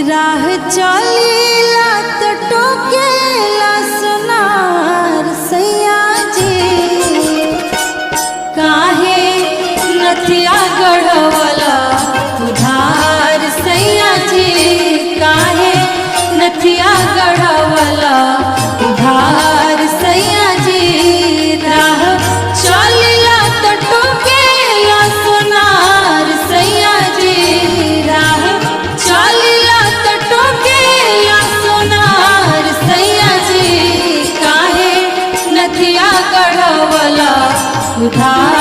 राह चलीला तो टोकेला सोनार सैया जी काहे नथिया गढ़वला उधार सैया जी काहे नथिया गढ़वला उधार सैया जी राह चलीला तो टोकेला सोनार सैया जी राह चलीला तो टोकेला सोनार सैया जी काहे नथिया गढ़वला उधार